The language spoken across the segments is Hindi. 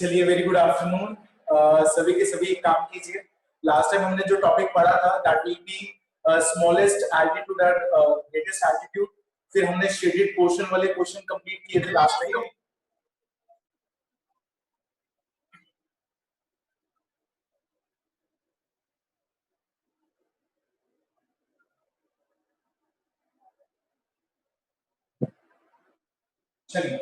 चलिए, वेरी गुड आफ्टरनून। सभी के सभी एक काम कीजिए। लास्ट टाइम हमने जो टॉपिक पढ़ा था that will be smallest altitude at greatest altitude. फिर हमने शेडेड पोर्शन वाले क्वेश्चन कंप्लीट किए थे लास्ट टाइम। चलिए,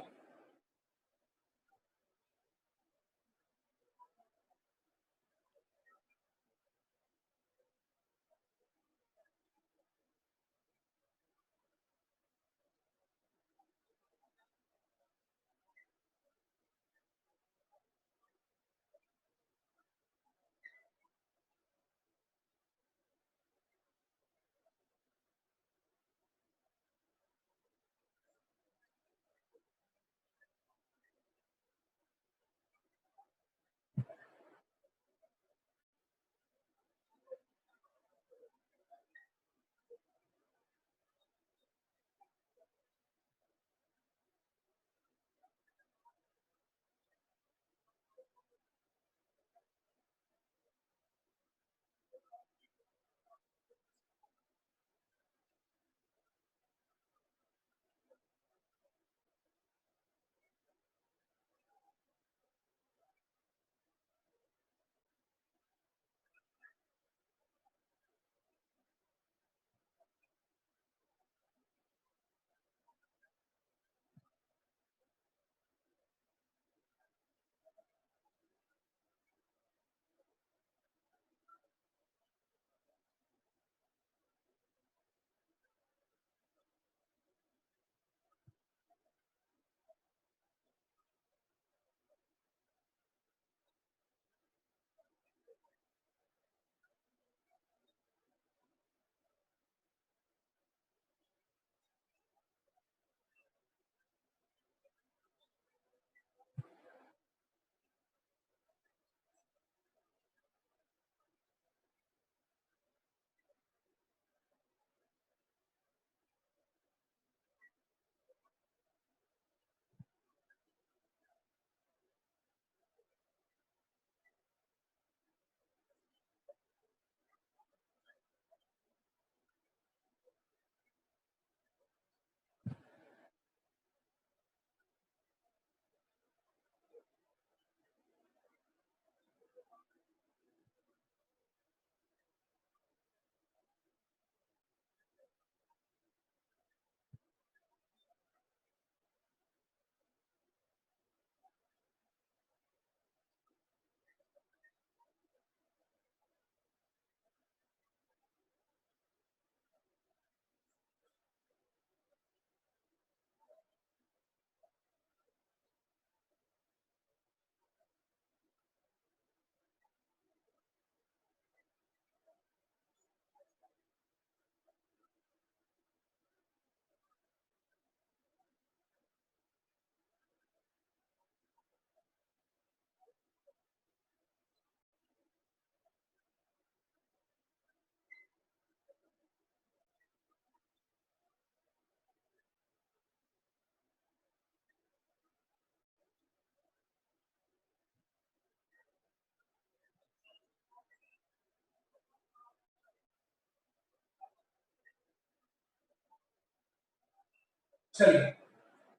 चलिए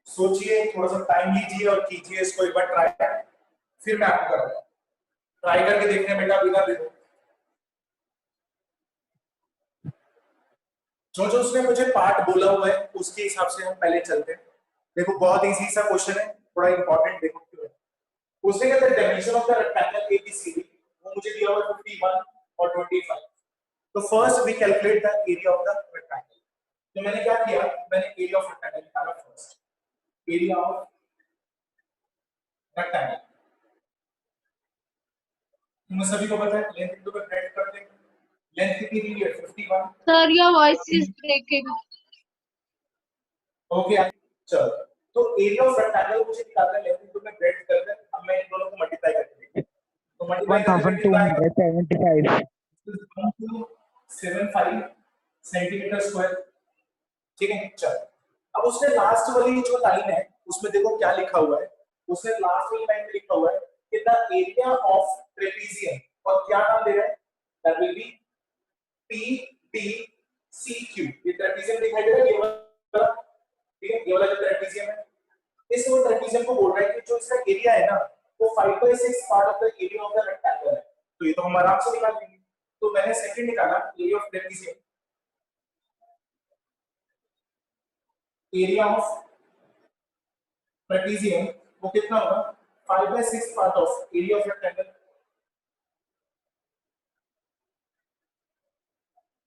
सोचिए, थोड़ा सा टाइम लीजिए और कीजिए इसको एक बार ट्राई। फिर मैं आपको कराऊंगा। ट्राई करके देखने बेटा, बिना देखो। जो जो उसने मुझे पार्ट बोला हुआ है उसके हिसाब से हम पहले चलते हैं। देखो, बहुत इजी सा क्वेश्चन है, थोड़ा इंपॉर्टेंट देखो क्यों है। उसने कहते हैं definition of the rectangle ABCD, वो मुझे दिया हुआ है 51 और 25। तो first we calculate the area of the rectangle. तो मैंने क्या किया, मैंने एरिया ऑफ रेक्टेंगल निकाला फर्स्ट। एरिया ऑफ रेक्टेंगल तुम सभी को पता है, लेंथ इंटू में ब्रेड करते हैं। लेंथ कितनी दी है 51। Sir your voice is breaking. Okay, चलो। तो एरिया ऑफ रेक्टेंगल मुझे निकालना है, लेंथ इंटू में ब्रेड करते हैं। अब मैं इन दोनों को मल्टीप्लाई करके देखूं, तो मल्टीप्लाई करके कितना आएगा 1275 1275 सेंटीमीटर स्क्वायर। ठीक है, चलो। अब उसने लास्ट वाली जो लाइन है उसमें देखो क्या लिखा हुआ है। उसने लास्ट वाली लाइन में लिखा हुआ है कितना एरिया ऑफ ट्रेपेजियम, और क्या नाम दे रहे हैं, that will be P T C Q. ये ट्रेपेजियम दिखाई दे रहा है, ये वाला, ठीक है, ये वाला जो ट्रेपेजियम है, इस वो ट्रेपेजियम को बोल रहा है कि जो इसका एरिया है ना वो 5/6 part of the area of the rectangle है। तो ये तो हम आराम से निकाल लेंगे। तो मैंने सेकंड निकाला, area of trapezium, area of trapezium वो कितना होगा, 5/6 part of area of rectangle.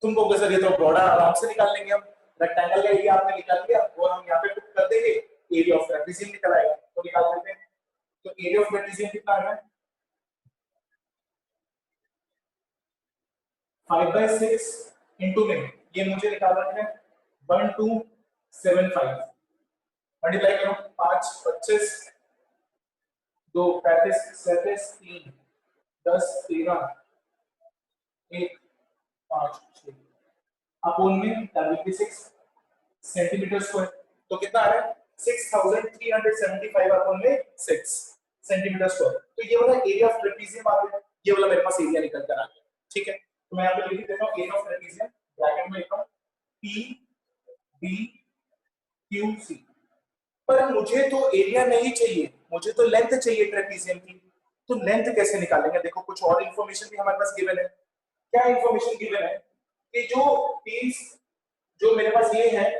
तुमको कैसे, ये तो बॉर्डर आराम से निकाल लेंगे हम, रेक्टेंगल का एरिया आपने निकाल लिया और हम यहाँ पे पुट कर देंगे, एरिया ऑफ ट्रेपेजियम निकल आएगा, तो निकाल देते हैं। तो एरिया ऑफ ट्रेपेजियम कितना है, 5/6 इंटू में ये मुझे निकालना है 1275, मल्टीप्लाई करो, 5 25 2 35 37 3 10 13 1 5 6 अपोन में 6 सेंटीमीटर स्क्वायर। तो कितना आ रहा है, 6375 अपोन में 6 सेंटीमीटर स्क्वायर। तो ये वाला एरिया ऑफ ट्रेपेजियम आ गया, ये वाला मेरे पास एरिया निकल कर आ गया, ठीक है। तो मैं यहाँ पे लिख देता हूँ एरिया ऑफ ट्रेपेजियम, ब्रैकेट में लिखता हूँ पी बी क्यू सी। पर मुझे तो एरिया नहीं चाहिए, मुझे तो लेंथ चाहिए ट्रेपेजियम की। तो लेंथ कैसे निकालेंगे, देखो कुछ और इंफॉर्मेशन भी हमारे पास गिवन है। क्या इंफॉर्मेशन गिवन है कि जो पीस जो मेरे पास ये है,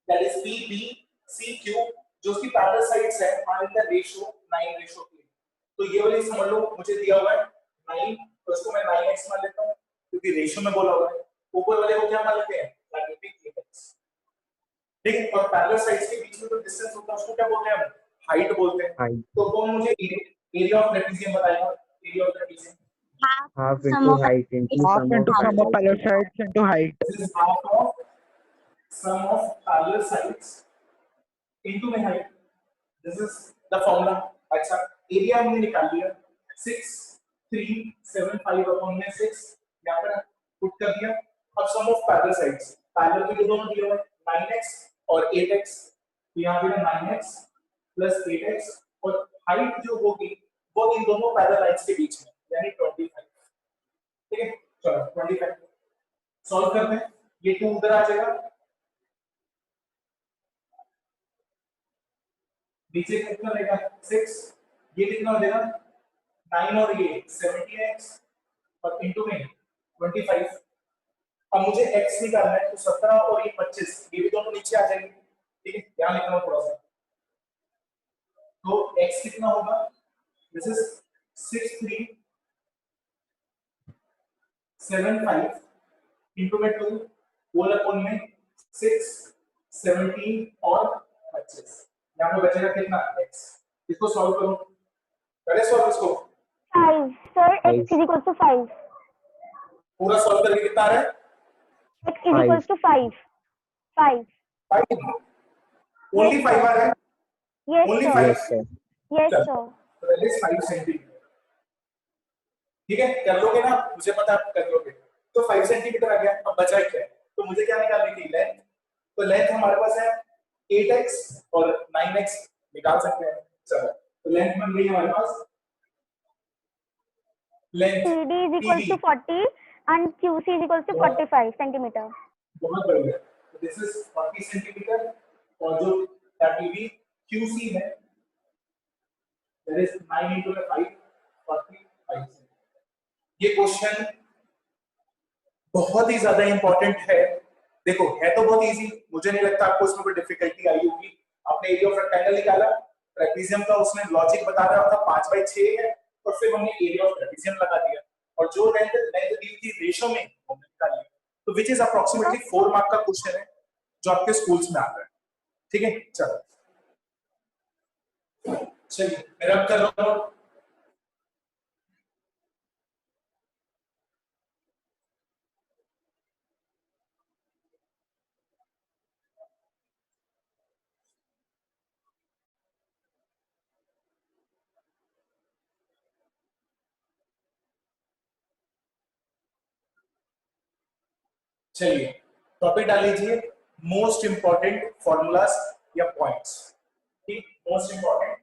that is P B C Q, जो उसकी पैरेलल साइड्स है आर इन द रेशियो 9:8। तो ये वाली समझ लो, मुझे दिया हुआ है 9, तो इसको मैं 9x मान लेता हूं क्योंकि रेशियो में बोला हुआ है। ऊपर वाले को क्या मान लेते हैं, दैट विल बी 8x, ठीक है। और पैरेलल साइड्स के बीच में जो डिस्टेंस होता है उसको क्या बोलते हैं हम, हाइट बोलते हैं। तो कौन मुझे एरिया ऑफ ट्रेपेजियम बताएगा, area of trapezium half Sum into of height into half sum into of sum of height. parallel sides into height. This is half of sum of parallel sides into में height, this is the formula. अच्छा, एरिया हमने निकाल लिया 6375 अपॉन में 6 यहां पर पुट कर दिया। अब सम ऑफ पैरेलल साइड्स, पैरेलल के दोनों दिए हुए 9x और 8x, तो यहां पे 9x प्लस 8x, और हाइट जो होगी वो इन दोनों पैरेलल लाइंस के बीच में यानी 25, ठीक है। चलो 25 सॉल्व करते हैं, ये 2 उधर आ जाएगा, नीचे कितना रहेगा 6, ये कितना हो जाएगा 9 और ये 17x और इनटू में 25। अब मुझे x निकालना है, तो 17 और ये 25, ये भी दोनों नीचे आ जाएंगे, ठीक है। ध्यान रखना थोड़ा सा, तो x कितना होगा, दिस इज 6375 इनटू में 2 होल अपॉन में 6 17 और 25, यहाँ पे बचेगा कितना x। इसको सॉल्व करो, करे सॉल्व इसको, 5 sir, x is equals to 5. पूरा सॉल्व करके कितना आ रहा है, X is equals to 5. 5. 5, only 5 आ रहा है, Yes only sir. 5, Yes, sir. Yes चल, sir. तो दैट इज 5 सेंटीमीटर, ठीक है। कर लोगे ना, मुझे पता है आप कर लोगे। तो 5 सेंटीमीटर आ गया। अब बचा क्या है, तो मुझे क्या निकालनी थी, लेंथ। तो लेंथ हमारे पास है 8x और 9x, निकाल सकते हैं। चलो, तो लेंथ बन गई हमारे पास, length CD is equals to 40 and QC is equals to 45 centimeter. बहुत बढ़िया। तो दिस इज 40 सेंटीमीटर, और जो दैट विल बी QC है, दैट इज 9 into 5 45। ये क्वेश्चन बहुत ही ज्यादा इंपॉर्टेंट है। देखो है तो बहुत इजी, मुझे नहीं लगता आपको इसमें कोई डिफिकल्टी आई होगी। आपने एरिया ऑफ रेक्टेंगल निकाला, ट्रेपेजियम का उसने लॉजिक बता रहा था 5/6 है, और फिर हमने एरिया ऑफ ट्रेपेजियम लगा दिया, और जो लेंथ दी थी रेशो में हमने निकाल लिया। तो विच इज अप्रोक्सीमेटली 4 मार्क का क्वेश्चन है जो आपके स्कूल्स में आता है, ठीक है। चलो चलिए मैं रब कर रहा हूं। चलिए टॉपिक डाल लीजिए, मोस्ट इंपॉर्टेंट फॉर्मूलाज या पॉइंट्स, ठीक। मोस्ट इंपॉर्टेंट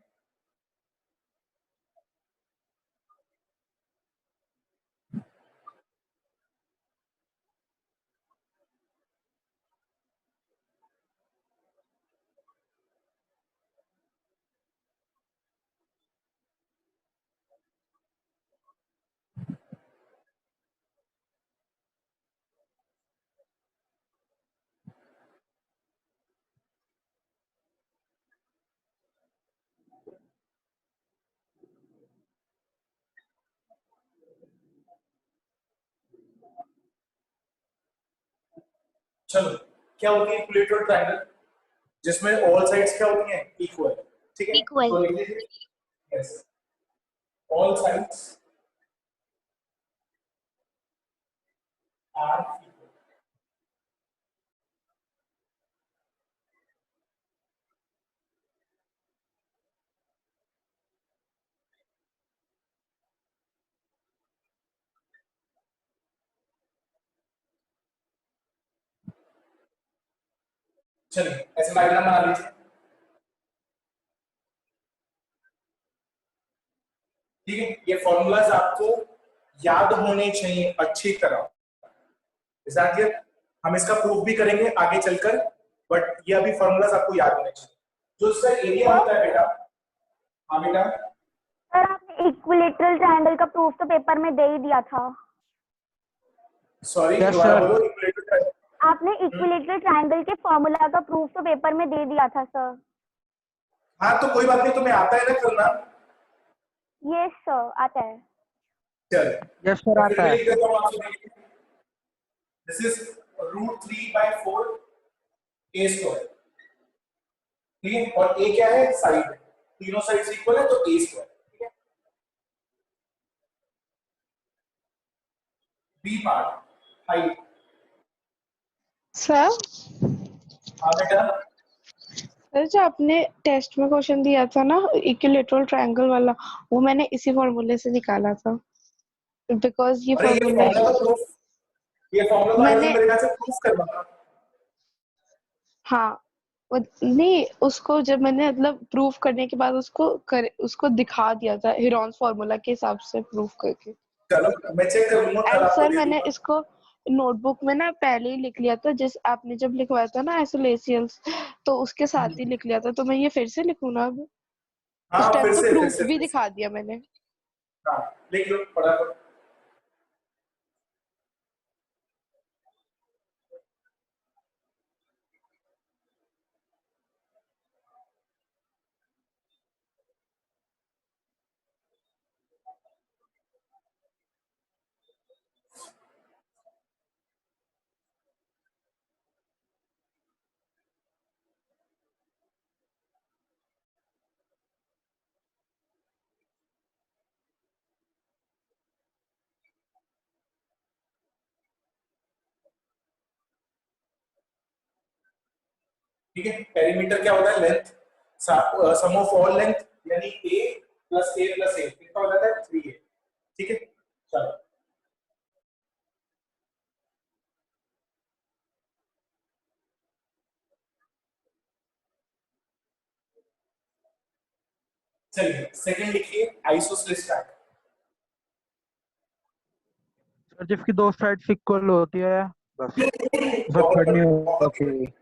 चलो, क्या होती है इक्विलेटरल ट्रायंगल, जिसमें ऑल साइड्स क्या होती हैं, इक्वल, ठीक है, Equal. तो लिख लीजिए, yes, all sides are equal. चलिए ऐसे डायग्राम बना लीजिए, ठीक है, ये फॉर्मूलाज आपको याद होने चाहिए अच्छी तरह, इज दैट क्लियर? हम इसका प्रूफ भी करेंगे आगे चलकर, बट ये अभी फॉर्मूलाज आपको याद होने चाहिए। जो इसका एरिया होता है बेटा, हाँ बेटा, सर आपने इक्विलेटरल ट्रायंगल का प्रूफ तो पेपर में दे ही दिया था। सॉरी Yes, दोबारा sir. बोलो, इक्विलेटरल, आपने इक्विलेटरल ट्रायंगल के फॉर्मूला का प्रूफ तो पेपर में दे दिया था सर। हाँ तो कोई बात नहीं, तुम्हें आता है ना करना, यस सर आता है। चलो यस सर मैं आता फिर भी है। लिख देता हूँ आपसे, देखिए, दिस इज √3/4 a स्क्वायर, ठीक है, और a क्या है, साइड, तीनों साइड इक्वल है तो a स्क्वायर, ठीक है। b पार्ट हाइट, सर हाँ बेटा, सर जो आपने टेस्ट में क्वेश्चन दिया था ना इक्विलेटरल ट्रायंगल वाला, वो मैंने इसी फॉर्मूले से निकाला था, बिकॉज ये अरे ये फॉर्मूला फॉर्मूला का प्रूफ, ये फॉर्मूला तो आई थिंक मैंने, मेरे ख्याल से प्रूफ करना था। हाँ नहीं, उसको जब मैंने मतलब प्रूफ करने के बाद उसको दिखा दिया था हिरॉन्स फॉर्मूला के हिसाब से प्रूफ करके। चलो मैं चेक कर लूंगा, कल एंड आपको सर दे मैंने दूंगा। इसको नोटबुक में ना पहले ही लिख लिया था, जिस आपने जब लिखवाया था ना आइसोलेशियंस, तो उसके साथ ही लिख लिया था, तो मैं ये फिर से लिखूँ ना अब? उस हाँ टाइम तो फिर प्रूफ से भी दिखा दिया मैंने। हाँ लिख लो फटाफट। ठीक है, पेरीमीटर क्या होता है, length, sum of all length, यानी a plus a plus a कितना हो जाता है, 3a, ठीक है। चलो चलिए सेकंड लिखिए, आइसोसेलेस ट्रायंगल, सर जिसकी दो साइड्स इक्वल होती है, बस उसे बहुत थर्ड नहीं बढ़िया, बहुत होती।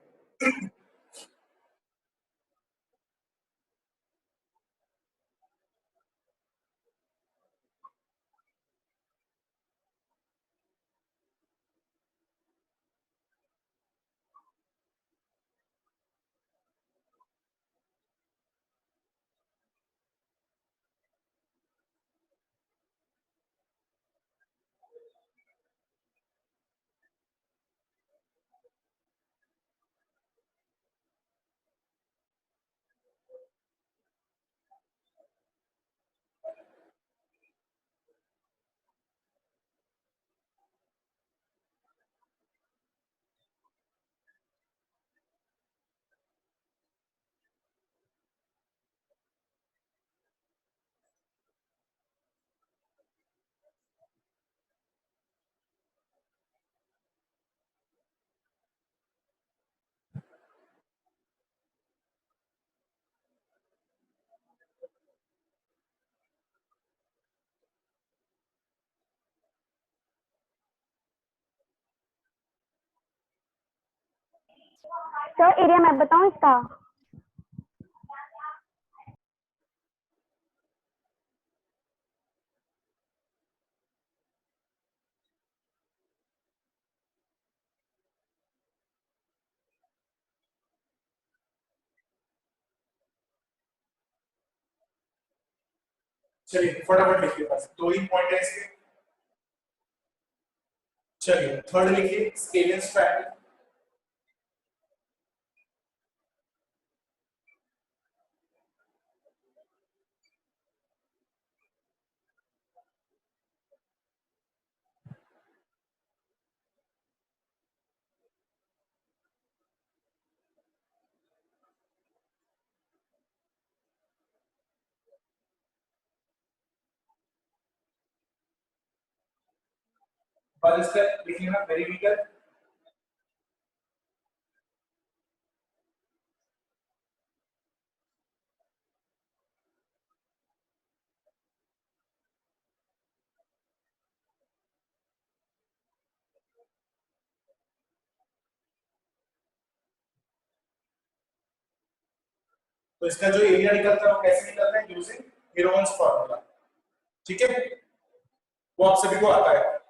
सर एरिया मैं बताऊं इसका? चलिए फटाफट लिखिए, बस दो ही पॉइंट है इसके। चलिए थर्ड लिखिए, स्केलियन ट्रायंगल, और इसका लिख लेना पेरीमीटर। तो इसका जो एरिया निकलता है वो कैसे निकलता है, यूजिंग हेरोन्स फॉर्मूला। ठीक है, वो आप सभी को आता है।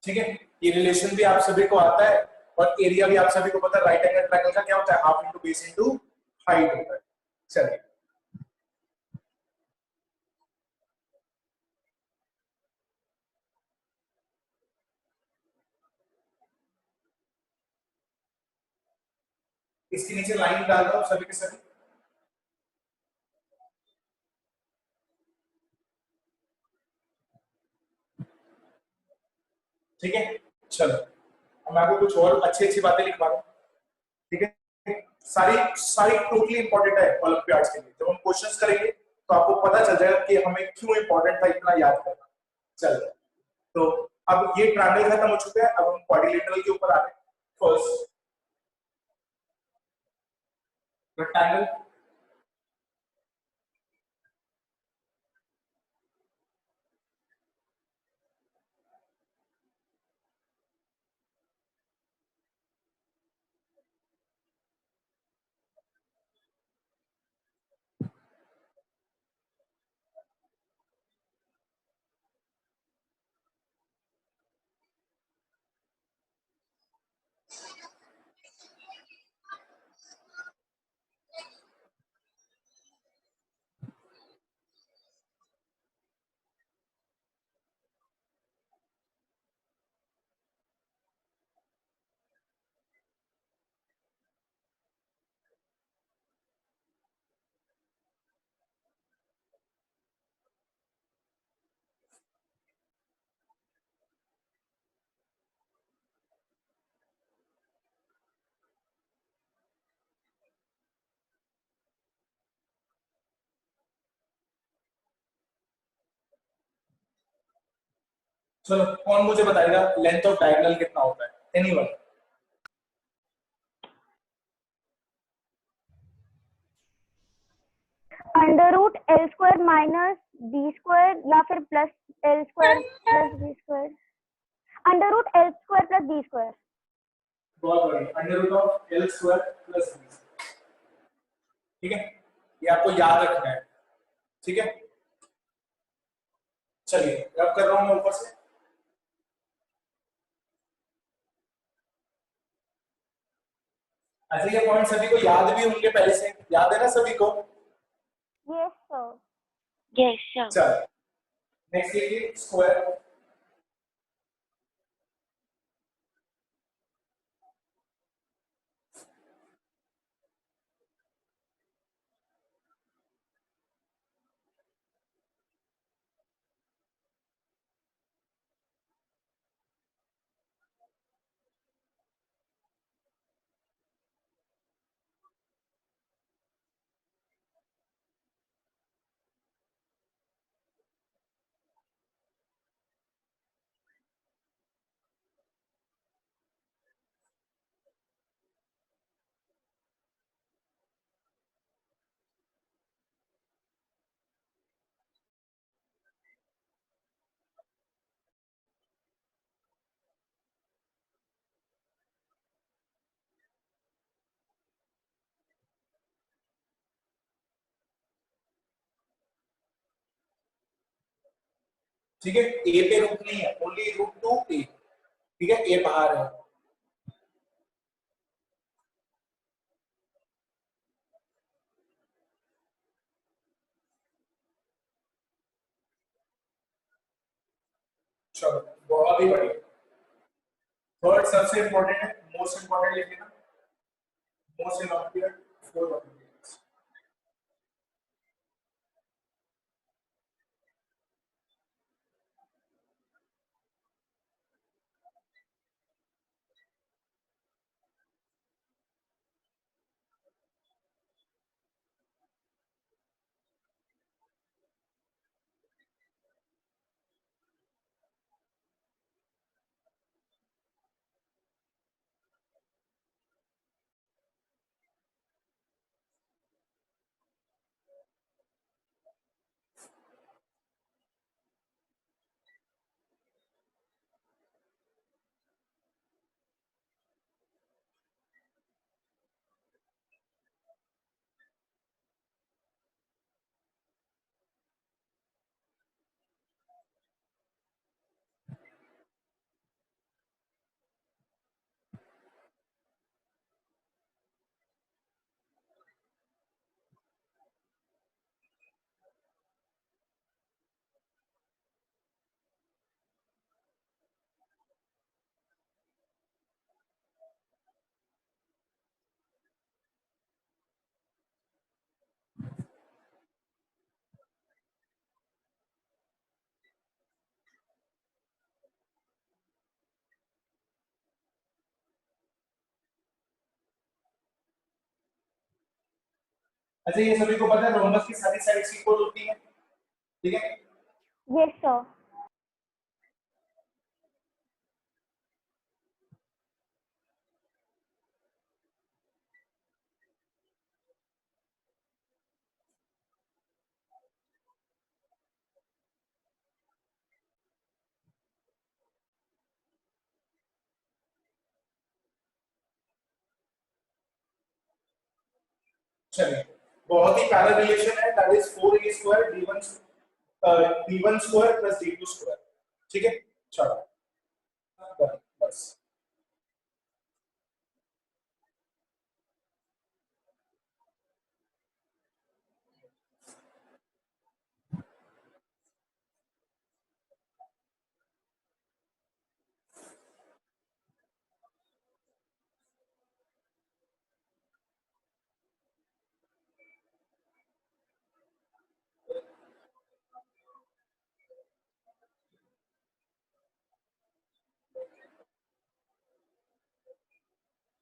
ठीक है, ये रिलेशन भी आप सभी को आता है और एरिया भी आप सभी को पता है। राइट एंगल ट्रायंगल का क्या होता है, half into base into height होता है। चलिए, इसके नीचे लाइन डाल दो सभी के सभी। ठीक है, चलो अब मैं आपको कुछ और अच्छी अच्छी बातें लिखवा रहा हूं। ठीक है, सारी सारी टोटली इंपॉर्टेंट है ओलंपियाड्स के लिए। जब हम क्वेश्चंस करेंगे तो आपको पता चल जाएगा कि हमें क्यों इंपॉर्टेंट था इतना याद करना। चलो, तो अब ये ट्रायंगल खत्म हो चुका है, अब हम क्वाड्रिलेटरल के ऊपर आ रहे हैं। फर्स्ट रेक्टेंगल, चलो कौन मुझे बताएगा लेंथ ऑफ डायगोनल कितना होता है, anyone? Under root L square minus B square या फिर plus L square plus B square. Under root L square plus B square. बहुत बढ़िया, under root of L square plus B. ठीक है, ये आपको याद रखना है। ठीक है, चलिए अब कर रहा हूं मैं ऊपर से। अच्छा, ये पॉइंट सभी को याद भी होंगे पहले से, याद है ना सभी को? Yes sir. Yes, sir. चलो नेक्स्ट लिखिए स्क्वायर। ठीक है, ए पे रूट नहीं है, ओनली रूट टू ए, ठीक है, ए बाहर है। चलो बहुत ही बढ़िया। थर्ड सबसे इंपॉर्टेंट है, मोस्ट इंपॉर्टेंट लिखिए ना, मोस्ट इंपॉर्टेंट फोर। अच्छा ये सभी को पता है रोमबस की सारी साइड्स इक्वल होती है, ठीक है। Yes sir. चलिए बहुत ही प्यारा रिलेशन है, that is 4a square d1 square plus d2 square, ठीक है। चलो बस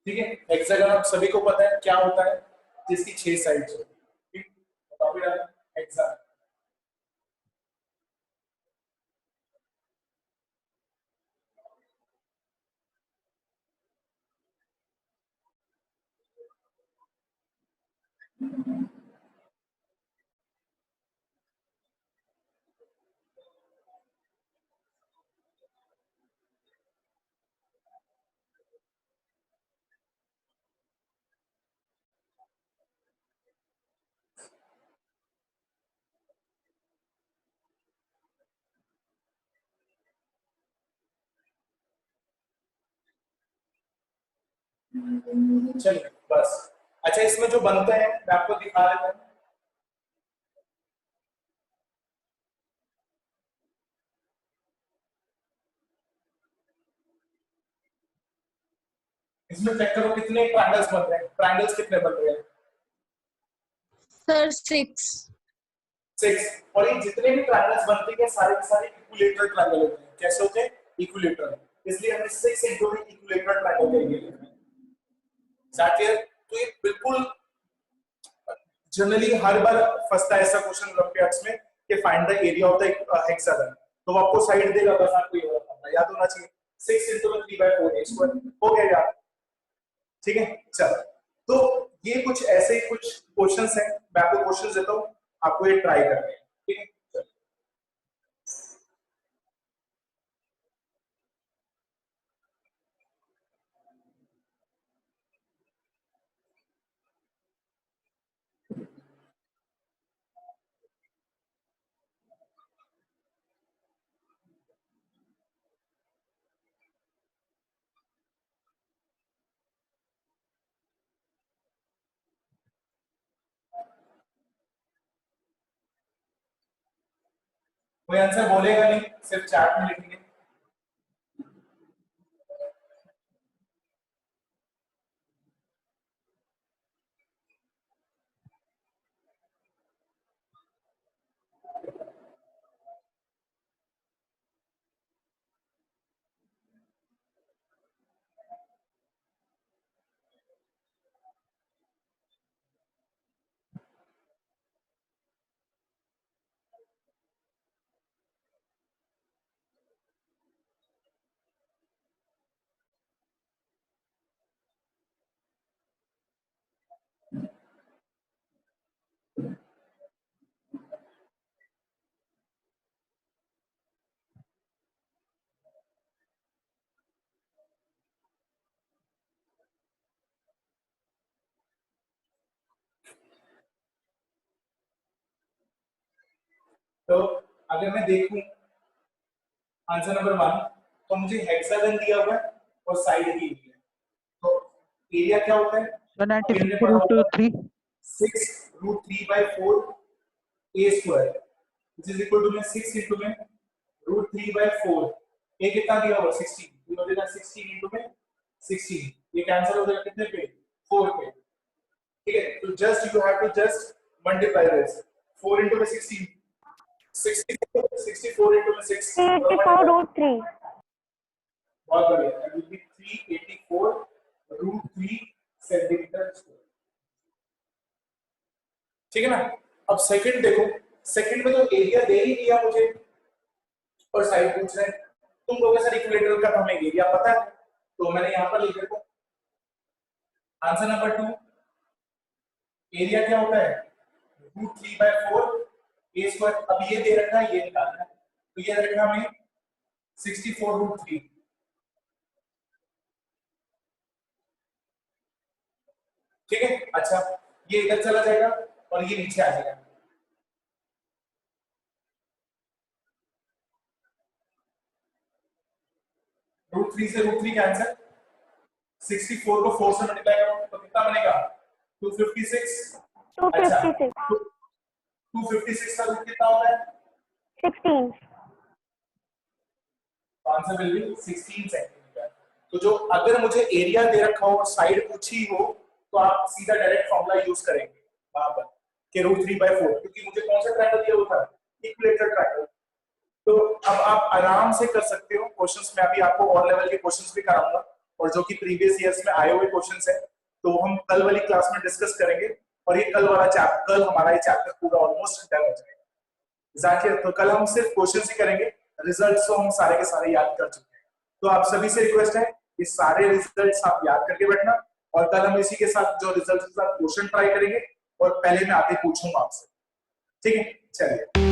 ठीक है। हेक्सागन आप सभी को पता है क्या होता है, जिसकी 6 साइड्स हो, ठीक, बताओ यार हेक्सागन। चलिए बस, अच्छा इसमें जो बनते हैं मैं आपको दिखा देता हूँ। इसमें चेक करो कितने ट्रायंगल्स बन रहे हैं, ट्रायंगल्स कितने बन रहे हैं, सर 6। 6। और ये जितने भी ट्रायंगल्स बनते हैं सारे के सारे इक्विलेटरल ट्रायंगल होते हैं। कैसे होते हैं? इक्विलेटरल, इसलिए हमने 6 इंटू इक्विलेटरल ट्रायंगल कहेंगे। साथियों तो ये बिल्कुल जनरली हर बार फंसता है ऐसा क्वेश्चन ओलंपियाड्स में कि find the area of the hexagon, तो वो आपको साइड देगा, बस आपको ये वाला याद होना चाहिए, 6 इंटू 3/4 स्क्वायर हो गया यार, ठीक है। चलो तो ये कुछ ऐसे ही कुछ क्वेश्चंस हैं, मैं आपको क्वेश्चंस देता हूँ, आपको ये ट्राई करना है, ठीक है। कोई आंसर बोलेगा नहीं, सिर्फ चैट में लिखेंगे। तो अगर मैं देखूं आंसर नंबर 1, तो मुझे हेक्सागन दिया हुआ है और साइड दी हुई है, तो एरिया क्या होता है? सर अभी हमने 96 पढ़ा रूट होगा 3 6√3/4 a square which is equal to में 6 into में √3/4, a कितना दिया हुआ 16, तो देना 16 into में 16, ये कैंसिल हो जाएगा कितने पे? 4 पे। ठीक है, तो just you have to just multiply this 4 into में 16, 64 into में 6, 384√3. बहुत बढ़िया, that will be 384√3 centimetre square. ठीक है ना? अब सेकंड देखो, सेकंड में तो एरिया दे ही दिया मुझे और साइड पूछ रहे हैं, तुम लोगों सर इक्विलेटरल का हमें एरिया पता है, तो मैंने यहां पर लिख दिया। आंसर नंबर 2, एरिया क्या होता है? √3/4 a स्क्वायर। अब ये दे रखा है, ये निकालना है, तो ये दे रखा हमें 64√3। ठीक है, अच्छा ये इधर चला जाएगा और ये नीचे आ जाएगा। √3 से √3 कैंसिल, 64 को 4 से मल्टीप्लाई करो तो कितना बनेगा? 256। अच्छा 256. 256 का रूट कितना होता है? 16. Answer will be 16 centimetre. तो जो अगर मुझे एरिया दे रखा हो और साइड पूछी हो तो आप सीधा डायरेक्ट फॉर्मूला यूज करेंगे वहां पर कि √3/4, क्योंकि मुझे कौन सा ट्रायंगल दिया हुआ था? Equilateral triangle. तो अब आप आराम से कर सकते हो क्वेश्चंस में, अभी आपको और लेवल के क्वेश्चंस भी कराऊंगा और जो कि प्रीवियस ईयर्स में आए हुए क्वेश्चंस हैं, तो हम कल वाली क्लास में डिस्कस करेंगे। और ये कल वाला चैप्टर, कल हमारा ये चैप्टर पूरा ऑलमोस्ट डन हो जाएगा। जाकिर, तो कल हम सिर्फ क्वेश्चंस ही करेंगे, रिजल्ट्स तो हम सारे के सारे याद कर चुके हैं। तो आप सभी से रिक्वेस्ट है ये सारे रिजल्ट्स आप याद करके बैठना, और कल हम इसी के साथ जो रिजल्ट्स के साथ क्वेश्चन ट्राई करेंगे और पहले मैं आके पूछूंगा आपसे। ठीक है, चलिए।